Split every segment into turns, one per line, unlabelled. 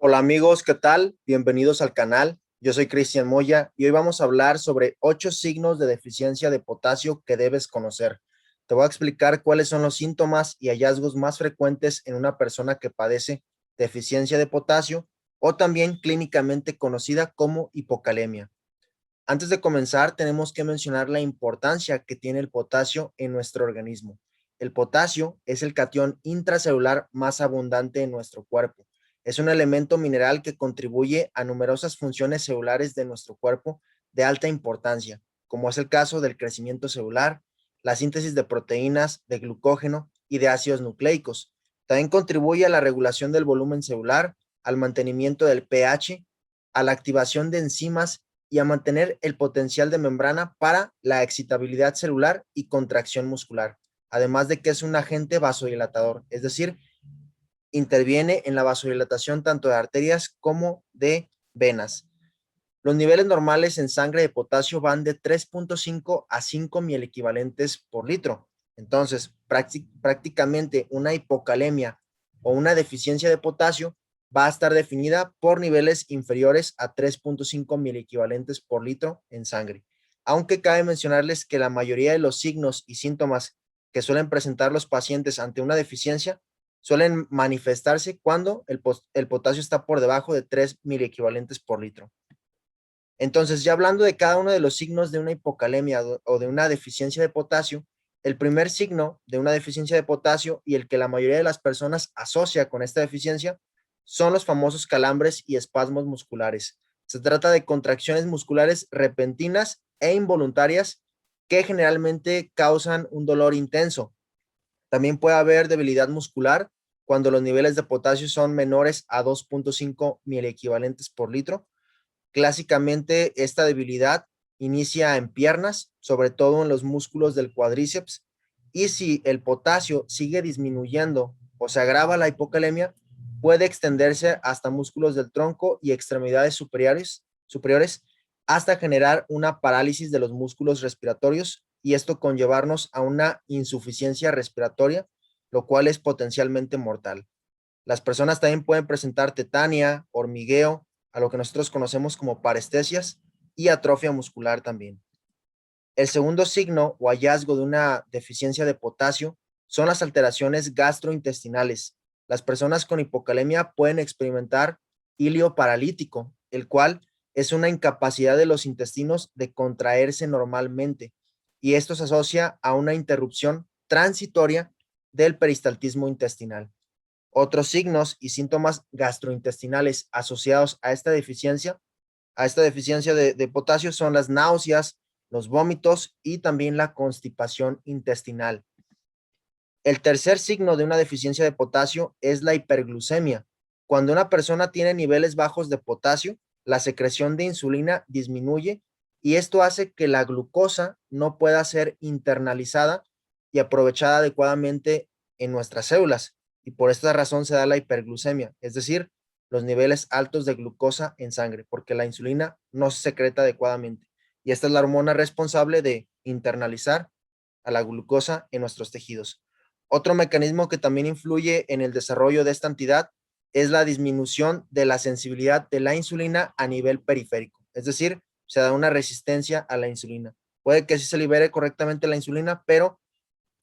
Hola amigos, ¿qué tal? Bienvenidos al canal. Yo soy Cristian Moya y hoy vamos a hablar sobre 8 signos de deficiencia de potasio que debes conocer. Te voy a explicar cuáles son los síntomas y hallazgos más frecuentes en una persona que padece deficiencia de potasio o también clínicamente conocida como hipocalemia. Antes de comenzar, tenemos que mencionar la importancia que tiene el potasio en nuestro organismo. El potasio es el catión intracelular más abundante en nuestro cuerpo. Es un elemento mineral que contribuye a numerosas funciones celulares de nuestro cuerpo de alta importancia, como es el caso del crecimiento celular, la síntesis de proteínas, de glucógeno y de ácidos nucleicos. También contribuye a la regulación del volumen celular, al mantenimiento del pH, a la activación de enzimas y a mantener el potencial de membrana para la excitabilidad celular y contracción muscular, además de que es un agente vasodilatador, es decir, interviene en la vasodilatación tanto de arterias como de venas. Los niveles normales en sangre de potasio van de 3.5 a 5 milequivalentes por litro. Entonces, prácticamente una hipocalemia o una deficiencia de potasio va a estar definida por niveles inferiores a 3.5 milequivalentes por litro en sangre. Aunque cabe mencionarles que la mayoría de los signos y síntomas que suelen presentar los pacientes ante una deficiencia suelen manifestarse cuando el potasio está por debajo de 3 milequivalentes por litro. Entonces, ya hablando de cada uno de los signos de una hipocalemia o de una deficiencia de potasio, el primer signo de una deficiencia de potasio y el que la mayoría de las personas asocia con esta deficiencia son los famosos calambres y espasmos musculares. Se trata de contracciones musculares repentinas e involuntarias que generalmente causan un dolor intenso. También puede haber debilidad muscular cuando los niveles de potasio son menores a 2.5 miliequivalentes por litro. Clásicamente, esta debilidad inicia en piernas, sobre todo en los músculos del cuádriceps, y si el potasio sigue disminuyendo o se agrava la hipocalemia, puede extenderse hasta músculos del tronco y extremidades superiores hasta generar una parálisis de los músculos respiratorios y esto conllevarnos a una insuficiencia respiratoria, lo cual es potencialmente mortal. Las personas también pueden presentar tetania, hormigueo, a lo que nosotros conocemos como parestesias y atrofia muscular también. El segundo signo o hallazgo de una deficiencia de potasio son las alteraciones gastrointestinales. Las personas con hipocalemia pueden experimentar hilio paralítico, el cual es una incapacidad de los intestinos de contraerse normalmente, y esto se asocia a una interrupción transitoria del peristaltismo intestinal. Otros signos y síntomas gastrointestinales asociados a esta deficiencia de potasio son las náuseas, los vómitos y también la constipación intestinal. El tercer signo de una deficiencia de potasio es la hiperglucemia. Cuando una persona tiene niveles bajos de potasio, la secreción de insulina disminuye y esto hace que la glucosa no pueda ser internalizada y aprovechada adecuadamente en nuestras células. Y por esta razón se da la hiperglucemia, es decir, los niveles altos de glucosa en sangre, porque la insulina no se secreta adecuadamente. Y esta es la hormona responsable de internalizar a la glucosa en nuestros tejidos. Otro mecanismo que también influye en el desarrollo de esta entidad es la disminución de la sensibilidad de la insulina a nivel periférico, es decir, se da una resistencia a la insulina. Puede que sí se libere correctamente la insulina, pero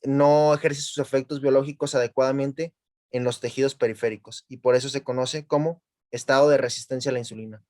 no ejerce sus efectos biológicos adecuadamente en los tejidos periféricos y por eso se conoce como estado de resistencia a la insulina.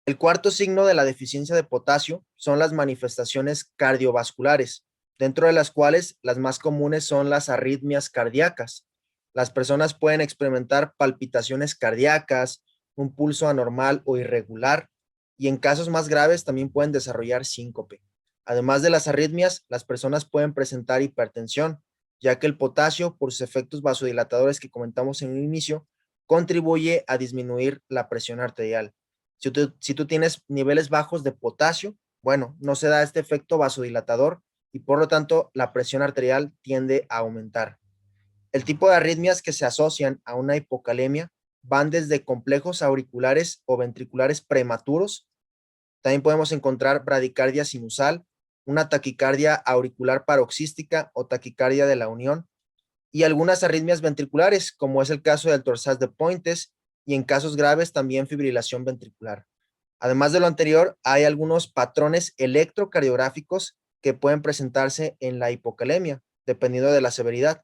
El cuarto signo de la deficiencia de potasio son las manifestaciones cardiovasculares, dentro de las cuales las más comunes son las arritmias cardíacas. Las personas pueden experimentar palpitaciones cardíacas, un pulso anormal o irregular, y en casos más graves también pueden desarrollar síncope. Además de las arritmias, las personas pueden presentar hipertensión, ya que el potasio, por sus efectos vasodilatadores que comentamos en un inicio, contribuye a disminuir la presión arterial. Si tú tienes niveles bajos de potasio, bueno, no se da este efecto vasodilatador y por lo tanto la presión arterial tiende a aumentar. El tipo de arritmias que se asocian a una hipocalemia van desde complejos auriculares o ventriculares prematuros. También podemos encontrar bradicardia sinusal, una taquicardia auricular paroxística o taquicardia de la unión y algunas arritmias ventriculares, como es el caso del torsades de Pointes y en casos graves también fibrilación ventricular. Además de lo anterior, hay algunos patrones electrocardiográficos que pueden presentarse en la hipocalemia, dependiendo de la severidad.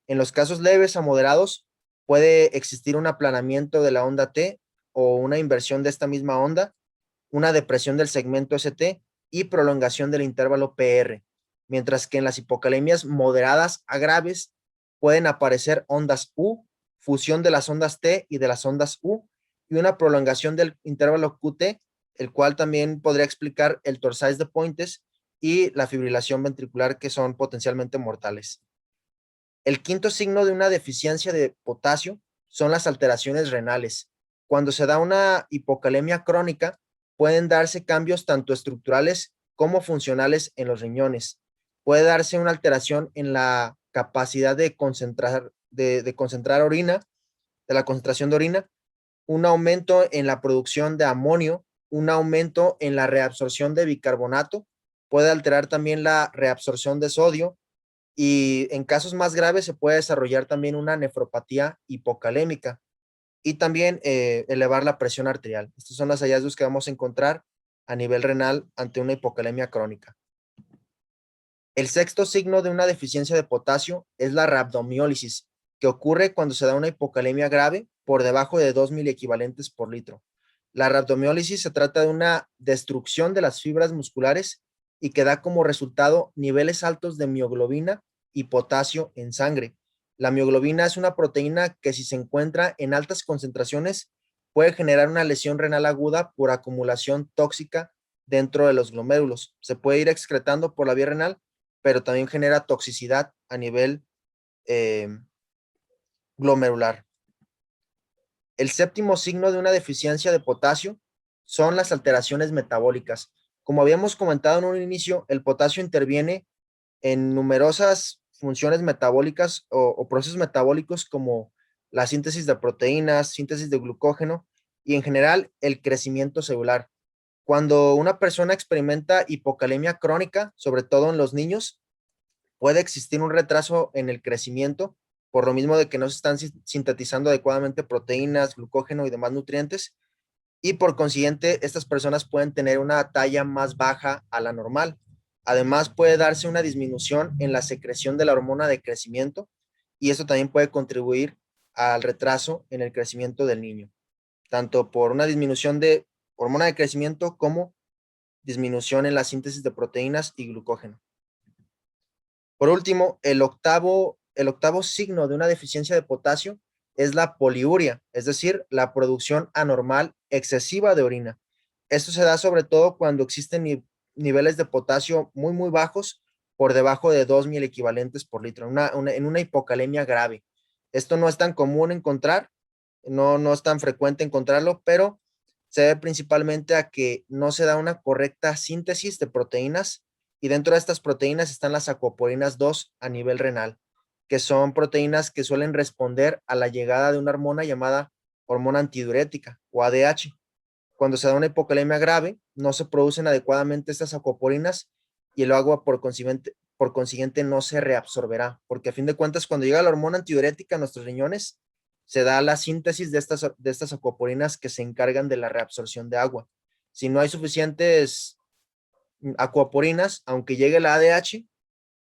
En los casos leves a moderados, puede existir un aplanamiento de la onda T o una inversión de esta misma onda, una depresión del segmento ST y prolongación del intervalo PR, mientras que en las hipocalemias moderadas a graves pueden aparecer ondas U, fusión de las ondas T y de las ondas U, y una prolongación del intervalo QT, el cual también podría explicar el torsades de Pointes y la fibrilación ventricular, que son potencialmente mortales. El quinto signo de una deficiencia de potasio son las alteraciones renales. Cuando se da una hipocalemia crónica, pueden darse cambios tanto estructurales como funcionales en los riñones. Puede darse una alteración en la capacidad de concentrar orina, de la concentración de orina, un aumento en la producción de amonio, un aumento en la reabsorción de bicarbonato, puede alterar también la reabsorción de sodio, y en casos más graves se puede desarrollar también una nefropatía hipocalémica y también elevar la presión arterial. Estos son los hallazgos que vamos a encontrar a nivel renal ante una hipocalemia crónica. El sexto signo de una deficiencia de potasio es la rhabdomiólisis, que ocurre cuando se da una hipocalemia grave por debajo de 2 miliequivalentes por litro. La rhabdomiólisis se trata de una destrucción de las fibras musculares y que da como resultado niveles altos de mioglobina y potasio en sangre. La mioglobina es una proteína que, si se encuentra en altas concentraciones, puede generar una lesión renal aguda por acumulación tóxica dentro de los glomérulos. Se puede ir excretando por la vía renal, pero también genera toxicidad a nivel eh, glomerular. El séptimo signo de una deficiencia de potasio son las alteraciones metabólicas. Como habíamos comentado en un inicio, el potasio interviene en numerosas funciones metabólicas o procesos metabólicos, como la síntesis de proteínas, síntesis de glucógeno y en general el crecimiento celular. Cuando una persona experimenta hipocalemia crónica, sobre todo en los niños, puede existir un retraso en el crecimiento, por lo mismo de que no se están sintetizando adecuadamente proteínas, glucógeno y demás nutrientes, y por consiguiente estas personas pueden tener una talla más baja a la normal. Además, puede darse una disminución en la secreción de la hormona de crecimiento, y esto también puede contribuir al retraso en el crecimiento del niño, tanto por una disminución de hormona de crecimiento como disminución en la síntesis de proteínas y glucógeno. Por último, el octavo signo de una deficiencia de potasio es la poliuria, es decir, la producción anormal excesiva de orina. Esto se da sobre todo cuando existen niveles de potasio muy, muy bajos, por debajo de 2 equivalentes por litro, en una hipocalemia grave. Esto no es tan común encontrar, no es tan frecuente encontrarlo, pero se debe principalmente a que no se da una correcta síntesis de proteínas, y dentro de estas proteínas están las acuaporinas 2 a nivel renal, que son proteínas que suelen responder a la llegada de una hormona llamada hormona antidiurética o ADH. Cuando se da una hipocalemia grave, no se producen adecuadamente estas acuaporinas y el agua por consiguiente no se reabsorberá, porque a fin de cuentas, cuando llega la hormona antidiurética a nuestros riñones, se da la síntesis de estas acuaporinas que se encargan de la reabsorción de agua. Si no hay suficientes acuaporinas, aunque llegue la ADH,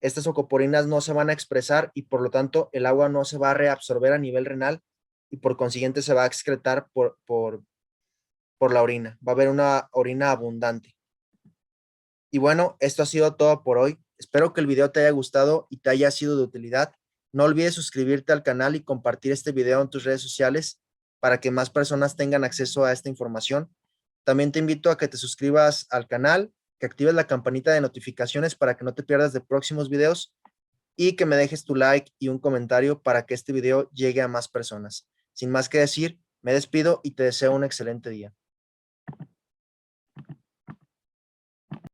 estas acuaporinas no se van a expresar y por lo tanto el agua no se va a reabsorber a nivel renal y por consiguiente se va a excretar por la orina. Va a haber una orina abundante. Y bueno, esto ha sido todo por hoy. Espero que el video te haya gustado y te haya sido de utilidad. No olvides suscribirte al canal y compartir este video en tus redes sociales para que más personas tengan acceso a esta información. También te invito a que te suscribas al canal, que actives la campanita de notificaciones para que no te pierdas de próximos videos y que me dejes tu like y un comentario para que este video llegue a más personas. Sin más que decir, me despido y te deseo un excelente día.